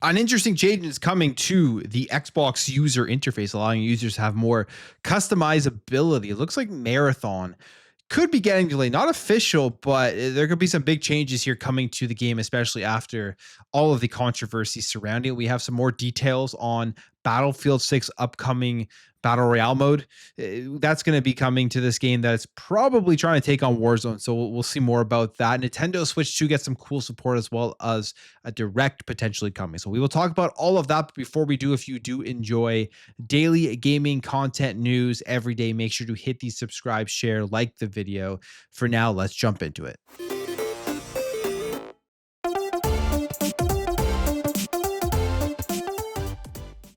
An interesting change is coming to the Xbox user interface, allowing users to have more customizability. It looks like Marathon could be getting delayed. Not official, but there could be some big changes here coming to the game, especially after all of the controversy surrounding it. We have some more details on Battlefield 6 upcoming Battle Royale mode. That's going to be coming to this game that's probably trying to take on Warzone. So we'll see more about that. Nintendo Switch 2 gets some cool support as well as a direct potentially coming. So we will talk about all of that. But before we do, if you do enjoy daily gaming content news every day, make sure to hit the subscribe, share, like the video. For now, let's jump into it.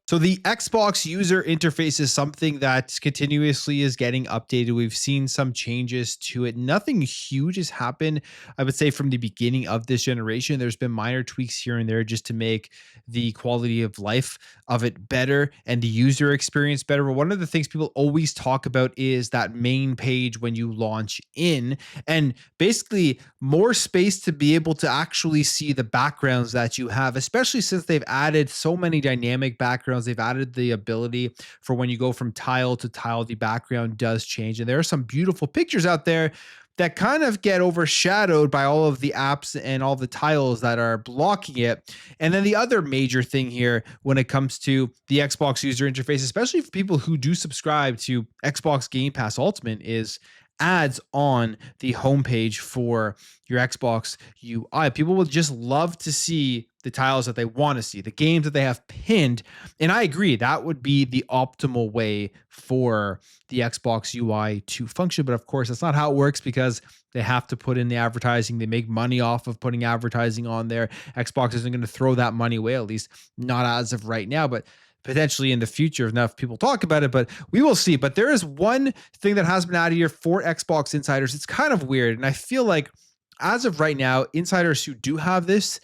So the Xbox user interface is something that continuously is getting updated. We've seen some changes to it. Nothing huge has happened, I would say, from the beginning of this generation. There's been minor tweaks here and there just to make the quality of life of it better and the user experience better. But one of the things people always talk about is that main page when you launch in, and basically more space to be able to actually see the backgrounds that you have, especially since they've added so many dynamic backgrounds. They've added the ability for when you go from tile to tile, the background does change. And there are some beautiful pictures out there that kind of get overshadowed by all of the apps and all the tiles that are blocking it. And then the other major thing here when it comes to the Xbox user interface, especially for people who do subscribe to Xbox Game Pass Ultimate, is ads on the homepage for your Xbox UI. People will just love to see the tiles that they want to see, the games that they have pinned. And I agree, that would be the optimal way for the Xbox UI to function. But of course, that's not how it works because they have to put in the advertising. They make money off of putting advertising on there. Xbox isn't going to throw that money away, at least not as of right now. But potentially in the future, if enough people talk about it, but we will see. But there is one thing that has been added here for Xbox insiders. It's kind of weird. And I feel like as of right now, insiders who do have this,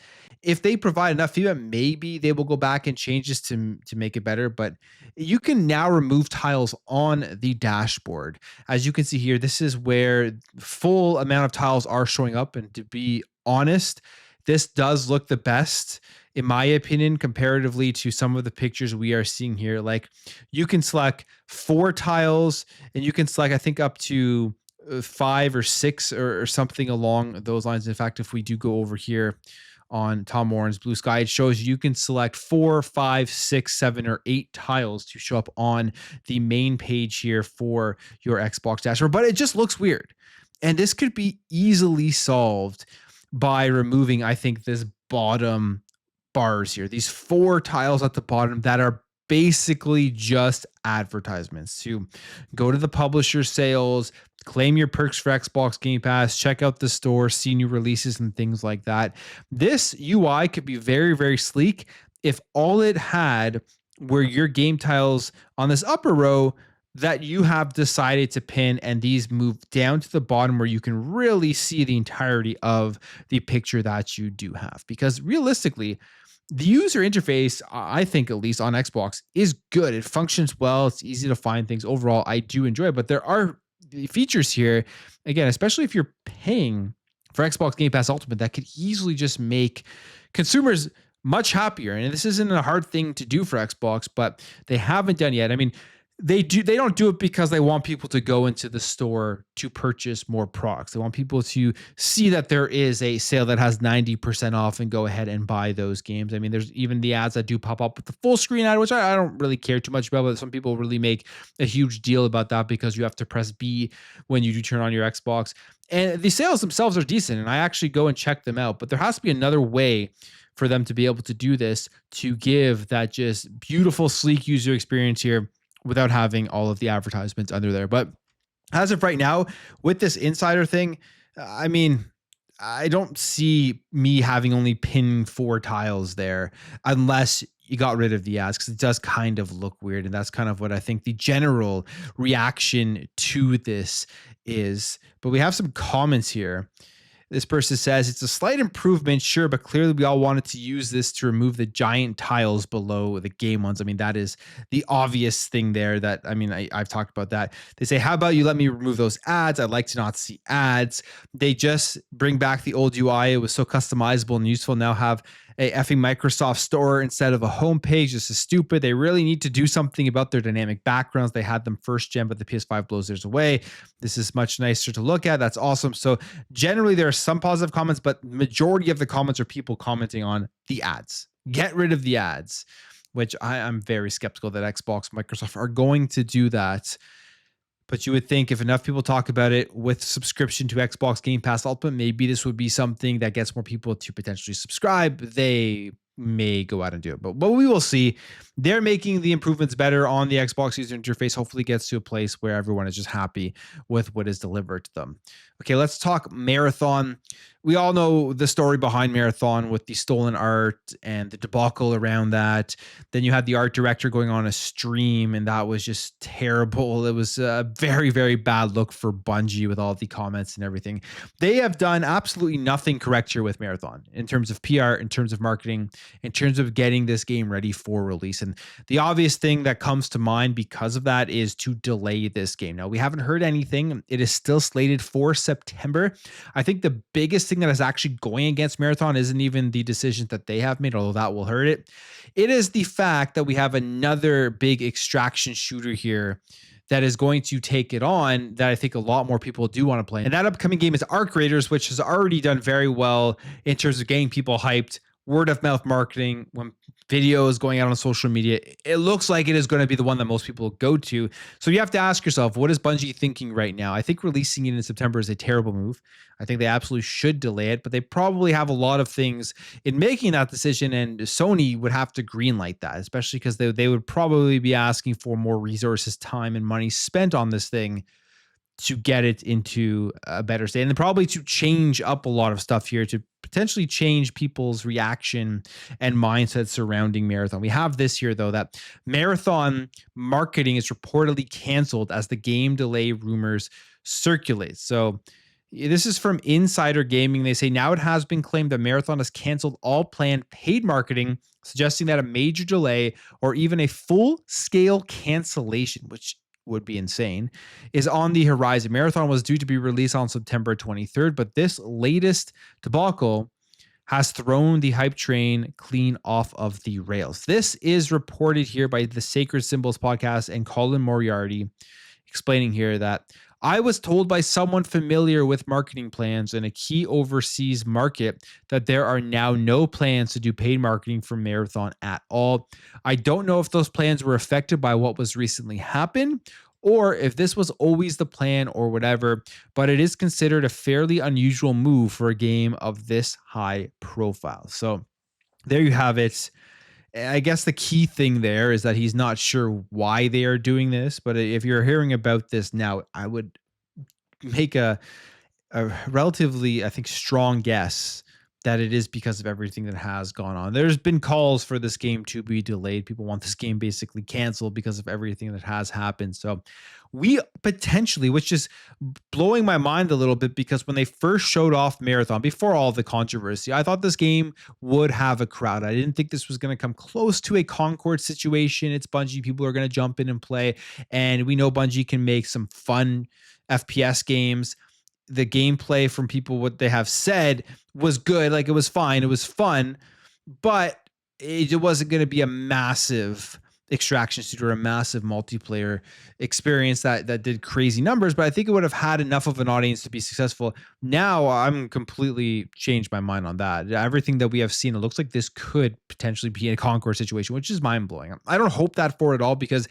if they provide enough feedback, maybe they will go back and change this to make it better. But you can now remove tiles on the dashboard. As you can see here, this is where full amount of tiles are showing up. And to be honest, this does look the best, in my opinion, comparatively to some of the pictures we are seeing here. Like you can select 4 tiles and you can select, I think, up to 5 or 6 or something along those lines. In fact, if we do go over here on Tom Warren's Blue Sky, it shows you can select 4, 5, 6, 7, or 8 tiles to show up on the main page here for your Xbox dashboard. But it just looks weird. And this could be easily solved by removing, I think, this bottom bars here, these 4 tiles at the bottom that are basically just advertisements to go to the publisher sales, claim your perks for Xbox Game Pass, check out the store, see new releases and things like that. This UI could be very, very sleek if all it had were your game tiles on this upper row that you have decided to pin, and these move down to the bottom where you can really see the entirety of the picture that you do have. Because realistically, the user interface, I think at least on Xbox, is good. It functions well. It's easy to find things. Overall, I do enjoy it. But there are features here, again, especially if you're paying for Xbox Game Pass Ultimate, that could easily just make consumers much happier. And this isn't a hard thing to do for Xbox, but they haven't done yet. I mean, they don't do it because they want people to go into the store to purchase more products. They want people to see that there is a sale that has 90% off and go ahead and buy those games. I mean, there's even the ads that do pop up with the full screen ad, which I don't really care too much about, but some people really make a huge deal about that because you have to press B when you do turn on your Xbox. And the sales themselves are decent, and I actually go and check them out, but there has to be another way for them to be able to do this, to give that just beautiful, sleek user experience here without having all of the advertisements under there. But as of right now, with this insider thing, I mean, I don't see me having only pinned 4 tiles there unless you got rid of the ads, because it does kind of look weird. And that's kind of what I think the general reaction to this is. But we have some comments here. This person says, it's a slight improvement, sure, but clearly we all wanted to use this to remove the giant tiles below the game ones. I mean, that is the obvious thing there that, I mean, I've talked about that. They say, how about you let me remove those ads? I'd like to not see ads. They just bring back the old UI. It was so customizable and useful. Now have a effing Microsoft store instead of a homepage. This is stupid. They really need to do something about their dynamic backgrounds. They had them first gen, but the PS5 blows theirs away. This is much nicer to look at. That's awesome. So generally there are some positive comments, but majority of the comments are people commenting on the ads. Get rid of the ads, which I'm very skeptical that Xbox, Microsoft are going to do that. But you would think if enough people talk about it with subscription to Xbox Game Pass Ultimate, maybe this would be something that gets more people to potentially subscribe. They may go out and do it, but we will see. They're making the improvements better on the Xbox user interface. Hopefully gets to a place where everyone is just happy with what is delivered to them. Okay, let's talk Marathon. We all know the story behind Marathon with the stolen art and the debacle around that. Then you had the art director going on a stream, and that was just terrible. It was a very, very bad look for Bungie with all the comments and everything. They have done absolutely nothing correct here with Marathon in terms of PR, in terms of marketing, in terms of getting this game ready for release. And the obvious thing that comes to mind because of that is to delay this game. Now, we haven't heard anything. It is still slated for September. I think the biggest thing that is actually going against Marathon isn't even the decisions that they have made, although that will hurt it. It is the fact that we have another big extraction shooter here that is going to take it on that I think a lot more people do want to play. And that upcoming game is Arc Raiders, which has already done very well in terms of getting people hyped. Word of mouth marketing, when videos going out on social media, it looks like it is going to be the one that most people go to. So you have to ask yourself, what is Bungie thinking right now? I think releasing it in September is a terrible move. I think they absolutely should delay it, but they probably have a lot of things in making that decision, and Sony would have to greenlight that, especially because they would probably be asking for more resources, time, and money spent on this thing to get it into a better state, and probably to change up a lot of stuff here to potentially change people's reaction and mindset surrounding Marathon. We have this here, though, that Marathon marketing is reportedly canceled as the game delay rumors circulate. So this is from Insider Gaming. They say now it has been claimed that Marathon has canceled all planned paid marketing, suggesting that a major delay or even a full-scale cancellation, which would be insane, is on the horizon. Marathon was due to be released on September 23rd, but this latest debacle has thrown the hype train clean off of the rails. This is reported here by the Sacred Symbols podcast and Colin Moriarty, explaining here that I was told by someone familiar with marketing plans in a key overseas market that there are now no plans to do paid marketing for Marathon at all. I don't know if those plans were affected by what was recently happened or if this was always the plan or whatever, but it is considered a fairly unusual move for a game of this high profile. So there you have it. I guess the key thing there is that he's not sure why they are doing this, but if you're hearing about this now, I would make a relatively, I think, strong guess that it is because of everything that has gone on. There's been calls for this game to be delayed. People want this game basically canceled because of everything that has happened. So we potentially, which is blowing my mind a little bit, because when they first showed off Marathon, before all the controversy, I thought this game would have a crowd. I didn't think this was going to come close to a Concord situation. It's Bungie. People are going to jump in and play. And we know Bungie can make some fun FPS games. The gameplay from people, what they have said, was good. Like, it was fine. It was fun, but it wasn't going to be a massive extraction shooter or a massive multiplayer experience that did crazy numbers, but I think it would have had enough of an audience to be successful. Now I'm completely changed my mind on that. Everything that we have seen, it looks like this could potentially be a Concord situation, which is mind blowing. I don't hope that for it all, because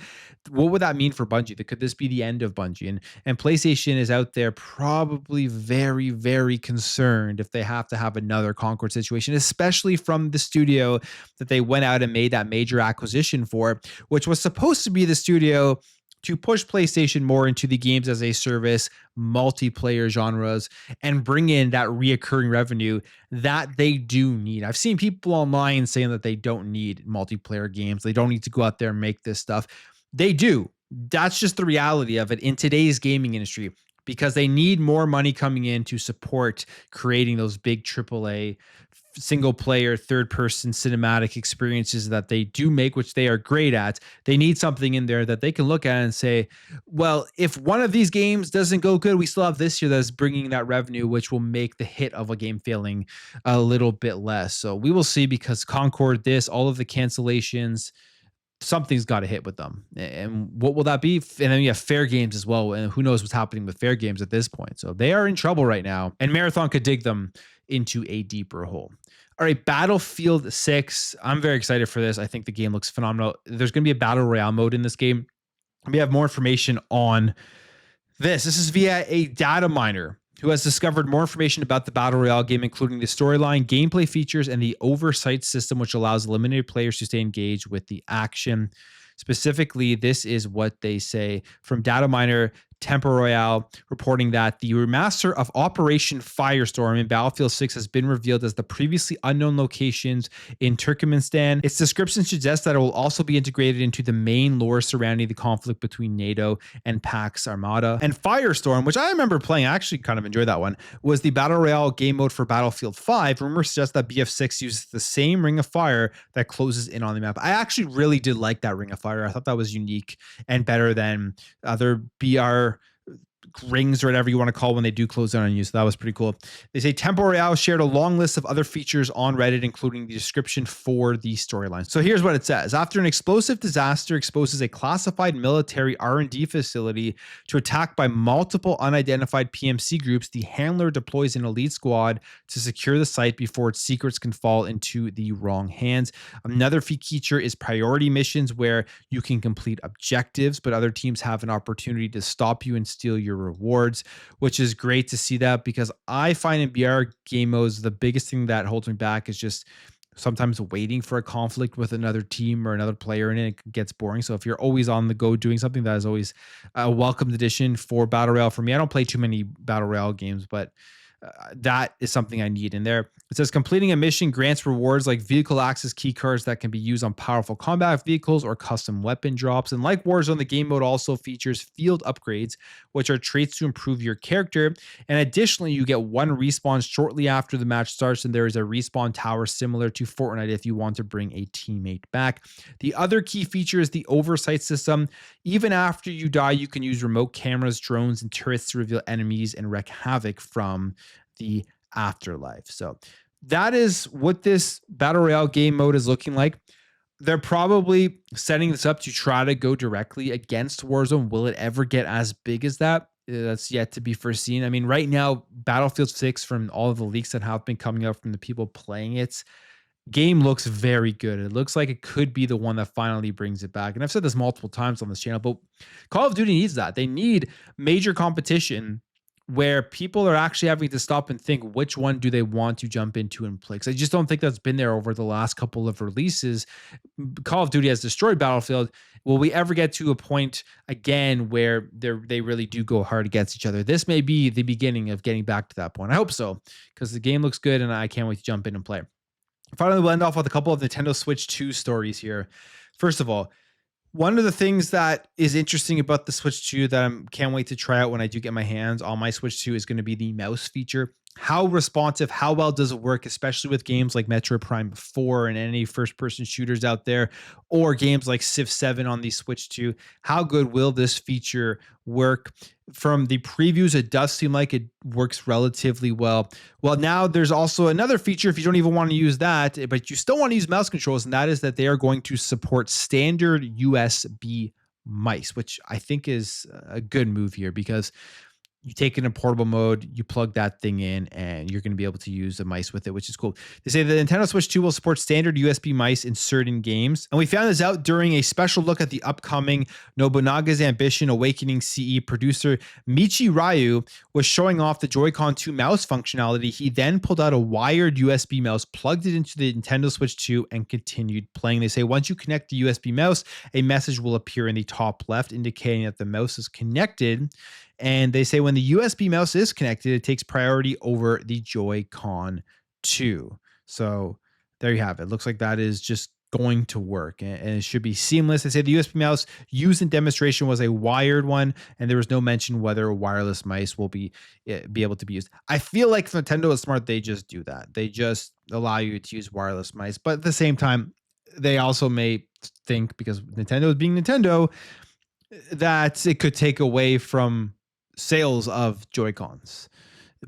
what would that mean for Bungie? Could this be the end of Bungie? And PlayStation is out there probably very, very concerned if they have to have another Concord situation, especially from the studio that they went out and made that major acquisition for, which was supposed to be the studio to push PlayStation more into the games as a service, multiplayer genres, and bring in that reoccurring revenue that they do need. I've seen people online saying that they don't need multiplayer games. They don't need to go out there and make this stuff. They do. That's just the reality of it in today's gaming industry, because they need more money coming in to support creating those big AAA single player, third person cinematic experiences that they do make, which they are great at. They need something in there that they can look at and say, well, if one of these games doesn't go good, we still have this year that's bringing that revenue, which will make the hit of a game failing a little bit less. So we will see, because Concord, all of the cancellations, something's got to hit with them. And what will that be? And then you have Fair Games as well. And who knows what's happening with Fair Games at this point. So they are in trouble right now. And Marathon could dig them into a deeper hole. All right, Battlefield 6. I'm very excited for this. I think the game looks phenomenal. There's going to be a Battle Royale mode in this game. We have more information on this. This is via a data miner who has discovered more information about the Battle Royale game, including the storyline, gameplay features, and the oversight system, which allows eliminated players to stay engaged with the action. Specifically, this is what they say from data miner Tempo Royale, reporting that the remaster of Operation Firestorm in Battlefield 6 has been revealed as the previously unknown locations in Turkmenistan. Its description suggests that it will also be integrated into the main lore surrounding the conflict between NATO and Pax Armada. And Firestorm, which I remember playing, I actually kind of enjoyed that one, was the Battle Royale game mode for Battlefield 5. Rumors suggest that BF6 uses the same ring of fire that closes in on the map. I actually really did like that ring of fire. I thought that was unique and better than other BR rings or whatever you want to call when they do close down on you. So that was pretty cool. They say Tempo Royale shared a long list of other features on Reddit, including the description for the storyline. So here's what it says. After an explosive disaster exposes a classified military R&D facility to attack by multiple unidentified PMC groups, the handler deploys an elite squad to secure the site before its secrets can fall into the wrong hands. Another feature is priority missions, where you can complete objectives, but other teams have an opportunity to stop you and steal your rewards, which is great to see that, because I find in BR game modes, the biggest thing that holds me back is just sometimes waiting for a conflict with another team or another player, and it gets boring. So if you're always on the go doing something, that is always a welcomed addition for Battle Royale for me. I don't play too many Battle Royale games, but that is something I need in there. It says completing a mission grants rewards like vehicle access key cards that can be used on powerful combat vehicles or custom weapon drops. And like Warzone, the game mode also features field upgrades, which are traits to improve your character. And additionally, you get one respawn shortly after the match starts, and there is a respawn tower similar to Fortnite if you want to bring a teammate back. The other key feature is the oversight system. Even after you die, you can use remote cameras, drones, and turrets to reveal enemies and wreak havoc from the afterlife. So that is what this Battle Royale game mode is looking like. They're probably setting this up to try to go directly against Warzone. Will it ever get as big as that? That's yet to be foreseen. I mean, right now, Battlefield 6, from all of the leaks that have been coming out from the people playing it, game looks very good. It looks like it could be the one that finally brings it back. And I've said this multiple times on this channel, but Call of Duty needs that. They need major competition where people are actually having to stop and think, which one do they want to jump into and play? Because I just don't think that's been there over the last couple of releases. Call of Duty has destroyed Battlefield. Will we ever get to a point again where they really do go hard against each other? This may be the beginning of getting back to that point. I hope so, because the game looks good and I can't wait to jump in and play. Finally, we'll end off with a couple of Nintendo Switch 2 stories here. First of all, one of the things that is interesting about the Switch 2 that I can't wait to try out when I do get my hands on my Switch 2 is going to be the mouse feature. How responsive, how well does it work, especially with games like Metroid Prime 4 and any first-person shooters out there, or games like Civ 7 on the Switch 2? How good will this feature work? From the previews, it does seem like it works relatively well. Well, now there's also another feature if you don't even want to use that, but you still want to use mouse controls, and that is that they are going to support standard USB mice, which I think is a good move here, because you take it in portable mode, you plug that thing in, and you're going to be able to use the mice with it, which is cool. They say the Nintendo Switch 2 will support standard USB mice in certain games. And we found this out during a special look at the upcoming Nobunaga's Ambition Awakening CE. Producer Michi Ryu was showing off the Joy-Con 2 mouse functionality. He then pulled out a wired USB mouse, plugged it into the Nintendo Switch 2, and continued playing. They say once you connect the USB mouse, a message will appear in the top left indicating that the mouse is connected. And they say when the USB mouse is connected, it takes priority over the Joy-Con 2. So there you have it. Looks like that is just going to work, and it should be seamless. They say the USB mouse used in demonstration was a wired one, and there was no mention whether a wireless mice will be able to be used. I feel like if Nintendo is smart, they just do that. They just allow you to use wireless mice, but at the same time, they also may think, because Nintendo is being Nintendo, that it could take away from sales of Joy Cons,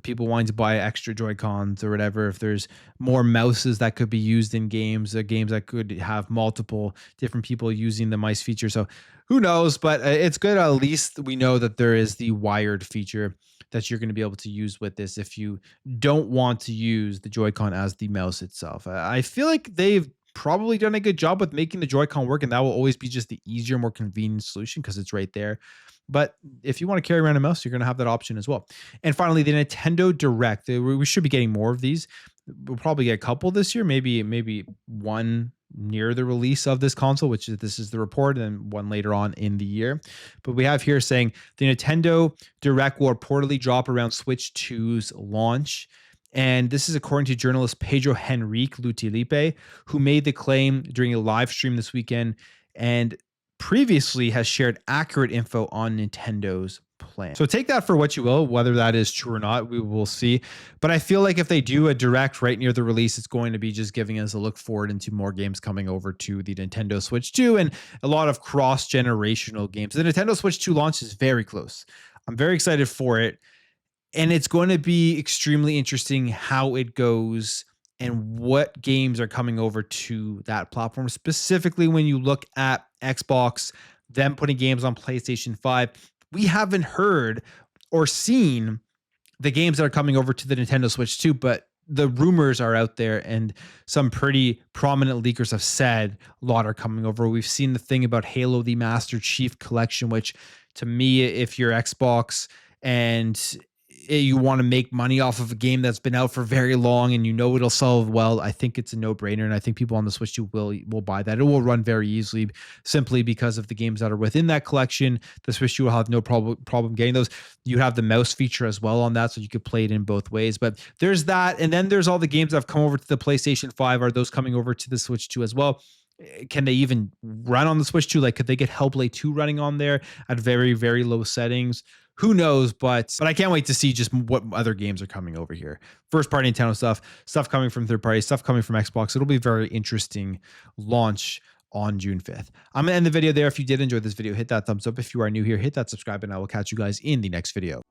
people wanting to buy extra Joy Cons or whatever. If there's more mouses that could be used in games, games that could have multiple different people using the mice feature. So who knows? But it's good. At least we know that there is the wired feature that you're going to be able to use with this if you don't want to use the Joy-Con as the mouse itself. I feel like they've probably done a good job with making the Joy-Con work, and that will always be just the easier, more convenient solution because it's right there. But if you want to carry around a mouse, you're going to have that option as well. And finally, the Nintendo Direct. We should be getting more of these. We'll probably get a couple this year, maybe one near the release of this console, which is this is the report, and one later on in the year. But we have here saying the Nintendo Direct will reportedly drop around Switch 2's launch. And this is according to journalist Pedro Henrique Lutilipe, who made the claim during a live stream this weekend and previously has shared accurate info on Nintendo's plan. So take that for what you will, whether that is true or not, we will see. But I feel like if they do a direct right near the release, it's going to be just giving us a look forward into more games coming over to the Nintendo Switch 2 and a lot of cross-generational games. The Nintendo Switch 2 launch is very close. I'm very excited for it. And it's going to be extremely interesting how it goes and what games are coming over to that platform, specifically when you look at Xbox, them putting games on PlayStation 5. We haven't heard or seen the games that are coming over to the Nintendo Switch 2, but the rumors are out there, and some pretty prominent leakers have said a lot are coming over. We've seen the thing about Halo, the Master Chief Collection, which to me, if you're Xbox and you want to make money off of a game that's been out for very long and you know it'll sell well, I think it's a no-brainer, and I think people on the Switch 2 will buy that. It will run very easily simply because of the games that are within that collection. The Switch 2 will have no problem getting those. You have the mouse feature as well on that, so you could play it in both ways. But there's that, and then there's all the games that have come over to the PlayStation 5. Are those coming over to the Switch 2 as well? Can they even run on the Switch 2? Like, could they get Hellblade 2 running on there at very, very low settings? Who knows? But I can't wait to see just what other games are coming over here. First party Nintendo stuff coming from third party, stuff coming from Xbox. It'll be a very interesting launch on June 5th. I'm going to end the video there. If you did enjoy this video, hit that thumbs up. If you are new here, hit that subscribe, and I will catch you guys in the next video.